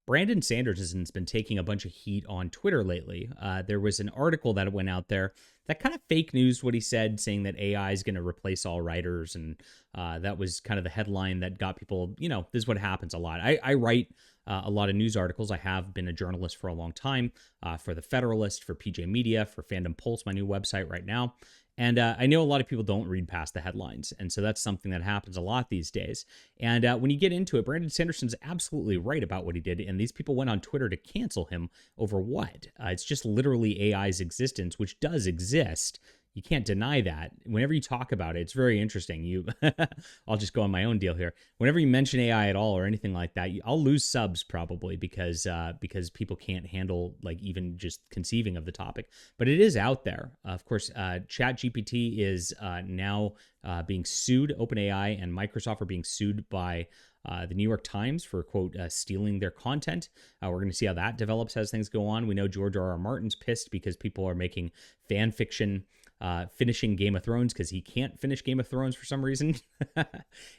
Brandon Sanderson has been taking a bunch of heat on Twitter lately. There was an article that went out there that kind of fake news what he said, saying that AI is going to replace all writers. And that was kind of the headline that got people, this is what happens a lot. I write a lot of news articles. I have been a journalist for a long time, for The Federalist, for PJ Media, for Fandom Pulse, my new website right now. And I know a lot of people don't read past the headlines. And so that's something that happens a lot these days. And when you get into it, Brandon Sanderson's absolutely right about what he did. And these people went on Twitter to cancel him over what? It's just literally AI's existence, which does exist. You can't deny that. Whenever you talk about it, it's very interesting. I'll just go on my own deal here. Whenever you mention AI at all or anything like that, I'll lose subs probably because people can't handle like even just conceiving of the topic. But it is out there. Of course, ChatGPT is now being sued. OpenAI and Microsoft are being sued by the New York Times for, quote, stealing their content. We're going to see how that develops as things go on. We know George R.R. Martin's pissed because people are making fan fiction finishing Game of Thrones because he can't finish Game of Thrones for some reason.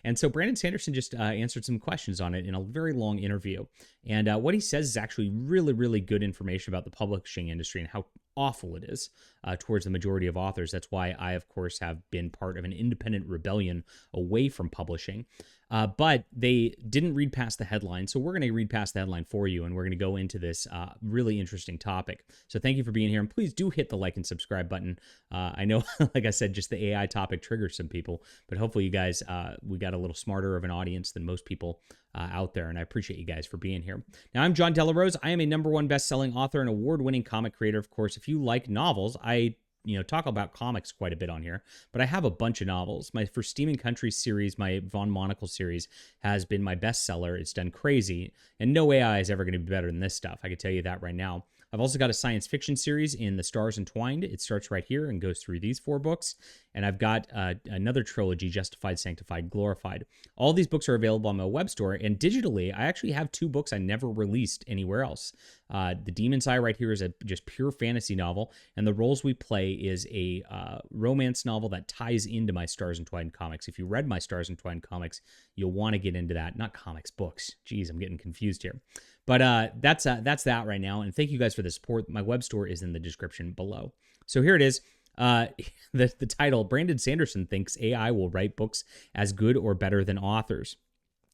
And so Brandon Sanderson just answered some questions on it in a very long interview. And what he says is actually really, really good information about the publishing industry and how awful it is towards the majority of authors. That's why I, of course, have been part of an independent rebellion away from publishing. But they didn't read past the headline. So we're going to read past the headline for you, and we're going to go into this really interesting topic. So thank you for being here. And please do hit the like and subscribe button. I know, like I said, just the AI topic triggers some people, but hopefully you guys, we got a little smarter of an audience than most people out there. And I appreciate you guys for being here. Now, I'm John Delarose. I am a #1 best-selling author and award-winning comic creator. Of course, if you like novels, I talk about comics quite a bit on here, but I have a bunch of novels. My For Steaming Country series, my Von Monocle series, has been my bestseller. It's done crazy, and no AI is ever going to be better than this stuff. I can tell you that right now. I've also got a science fiction series in The Stars Entwined. It starts right here and goes through these 4 books. And I've got another trilogy, Justified, Sanctified, Glorified. All these books are available on my web store. And digitally, I actually have 2 books I never released anywhere else. The Demon's Eye right here is a just pure fantasy novel. And The Roles We Play is a romance novel that ties into my Stars Entwined comics. If you read my Stars Entwined comics, you'll want to get into that. Not comics, books. Jeez, I'm getting confused here. But that's that right now. And thank you guys for the support. My web store is in the description below. So here it is. The title, Brandon Sanderson thinks AI will write books as good or better than authors.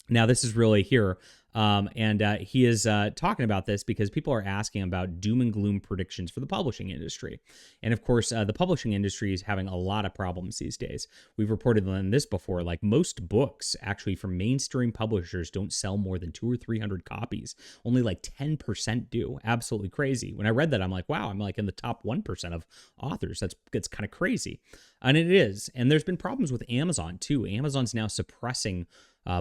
Now, this is really here. And he is talking about this because people are asking about doom and gloom predictions for the publishing industry. And of course, the publishing industry is having a lot of problems these days. We've reported on this before, like most books actually from mainstream publishers don't sell more than 200 or 300 copies. Only like 10% do. Absolutely crazy. When I read that, I'm like, wow, I'm like in the top 1% of authors. That's kind of crazy. And it is. And there's been problems with Amazon too. Amazon's now suppressing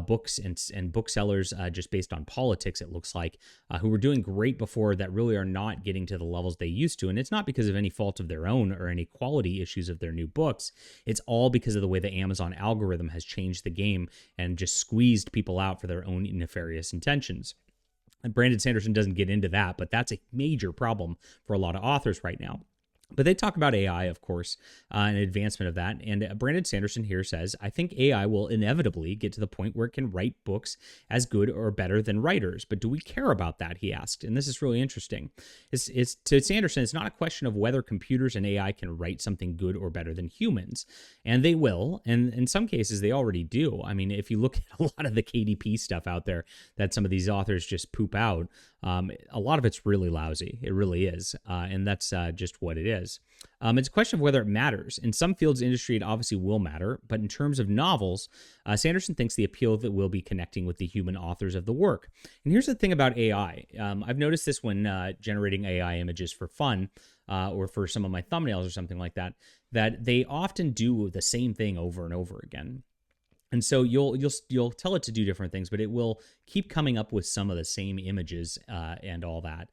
books and booksellers just based on politics, it looks like, who were doing great before that really are not getting to the levels they used to. And it's not because of any fault of their own or any quality issues of their new books. It's all because of the way the Amazon algorithm has changed the game and just squeezed people out for their own nefarious intentions. And Brandon Sanderson doesn't get into that, but that's a major problem for a lot of authors right now. But they talk about AI, of course, and advancement of that. And Brandon Sanderson here says, I think AI will inevitably get to the point where it can write books as good or better than writers. But do we care about that, he asked. And this is really interesting. It's to Sanderson, it's not a question of whether computers and AI can write something good or better than humans. And they will. And in some cases, they already do. I mean, if you look at a lot of the KDP stuff out there that some of these authors just poop out, a lot of it's really lousy. It really is. And that's just what it is. It's a question of whether it matters. In some fields of industry, it obviously will matter. But in terms of novels, Sanderson thinks the appeal of it will be connecting with the human authors of the work. And here's the thing about AI. I've noticed this when generating AI images for fun or for some of my thumbnails or something like that, that they often do the same thing over and over again. And so you'll tell it to do different things, but it will keep coming up with some of the same images and all that,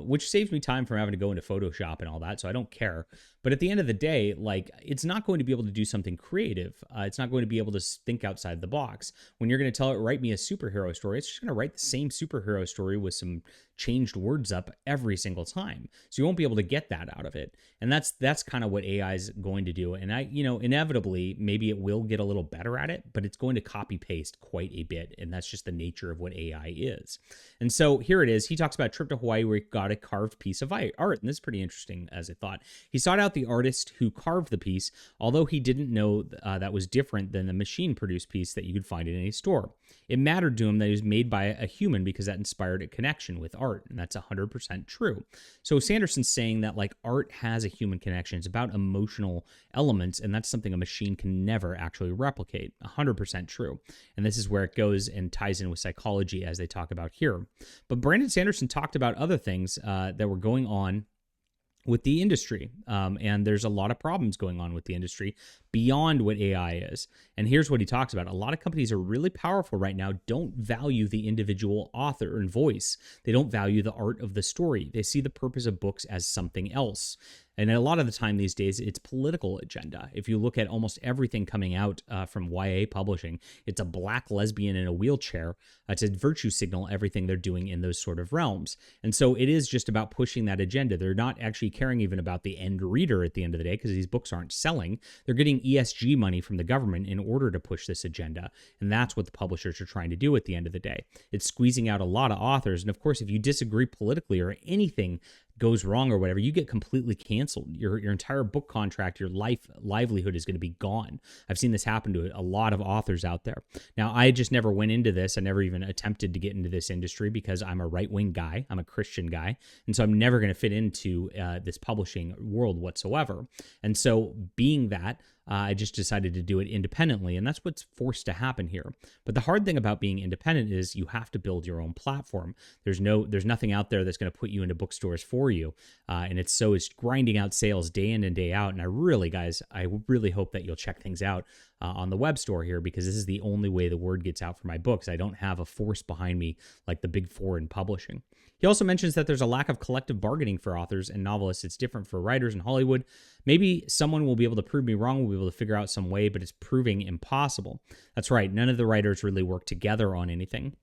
which saves me time from having to go into Photoshop and all that. So I don't care. But at the end of the day, like, it's not going to be able to do something creative. It's not going to be able to think outside the box. When you're going to tell it, write me a superhero story, it's just going to write the same superhero story with some changed words up every single time. So you won't be able to get that out of it. And that's kind of what AI is going to do. And inevitably, maybe it will get a little better at it, but it's going to copy paste quite a bit. And that's just the nature picture of what AI is. And so here it is. He talks about a trip to Hawaii where he got a carved piece of art. And this is pretty interesting, as I thought. He sought out the artist who carved the piece, although he didn't know that was different than the machine-produced piece that you could find in any store. It mattered to him that it was made by a human because that inspired a connection with art, and that's 100% true. So Sanderson's saying that like art has a human connection. It's about emotional elements, and that's something a machine can never actually replicate. 100% true. And this is where it goes and ties in with psychology, as they talk about here. But Brandon Sanderson talked about other things that were going on with the industry. And there's a lot of problems going on with the industry beyond what AI is. And here's what he talks about. A lot of companies are really powerful right now, don't value the individual author and voice. They don't value the art of the story. They see the purpose of books as something else. And a lot of the time these days, it's political agenda. If you look at almost everything coming out from YA publishing, it's a black lesbian in a wheelchair to virtue signal everything they're doing in those sort of realms. And so it is just about pushing that agenda. They're not actually caring even about the end reader at the end of the day because these books aren't selling. They're getting ESG money from the government in order to push this agenda. And that's what the publishers are trying to do at the end of the day. It's squeezing out a lot of authors. And of course, if you disagree politically or anything goes wrong or whatever, you get completely canceled. Your entire book contract, your livelihood is going to be gone. I've seen this happen to a lot of authors out there. Now, I just never went into this. I never even attempted to get into this industry because I'm a right-wing guy. I'm a Christian guy. And so I'm never going to fit into this publishing world whatsoever. And so being that, I just decided to do it independently, and that's what's forced to happen here. But the hard thing about being independent is you have to build your own platform. There's nothing out there that's going to put you into bookstores for you, and it's grinding out sales day in and day out. And I really hope that you'll check things out on the web store here, because this is the only way the word gets out for my books. I don't have a force behind me like the big four in publishing. He also mentions that there's a lack of collective bargaining for authors and novelists. It's different for writers in Hollywood. Maybe someone will be able to prove me wrong. We'll be able to figure out some way, but it's proving impossible. That's right. None of the writers really work together on anything.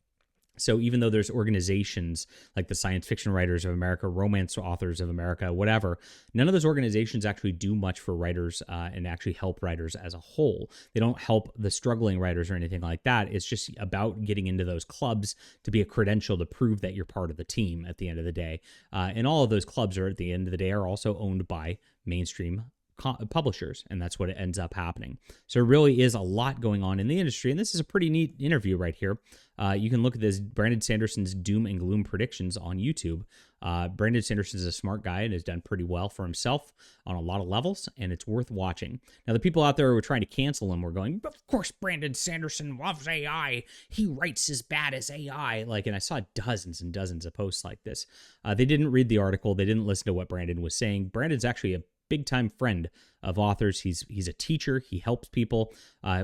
So even though there's organizations like the Science Fiction Writers of America, Romance Authors of America, whatever, none of those organizations actually do much for writers and actually help writers as a whole. They don't help the struggling writers or anything like that. It's just about getting into those clubs to be a credential to prove that you're part of the team at the end of the day. And all of those clubs are, at the end of the day, are also owned by mainstream publishers, and that's what it ends up happening. So there really is a lot going on in the industry, and this is a pretty neat interview right here. You can look at this Brandon Sanderson's doom and gloom predictions on YouTube. Brandon Sanderson is a smart guy and has done pretty well for himself on a lot of levels, and it's worth watching. Now, the people out there who were trying to cancel him were going, of course Brandon Sanderson loves AI. He writes as bad as AI. And I saw dozens and dozens of posts like this. They didn't read the article. They didn't listen to what Brandon was saying. Brandon's actually a big-time friend of authors. He's a teacher. He helps people.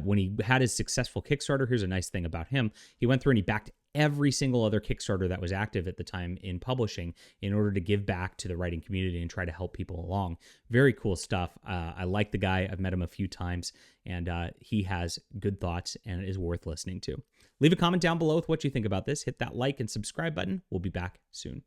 When he had his successful Kickstarter, here's a nice thing about him. He went through and he backed every single other Kickstarter that was active at the time in publishing in order to give back to the writing community and try to help people along. Very cool stuff. I like the guy. I've met him a few times, and he has good thoughts and is worth listening to. Leave a comment down below with what you think about this. Hit that like and subscribe button. We'll be back soon.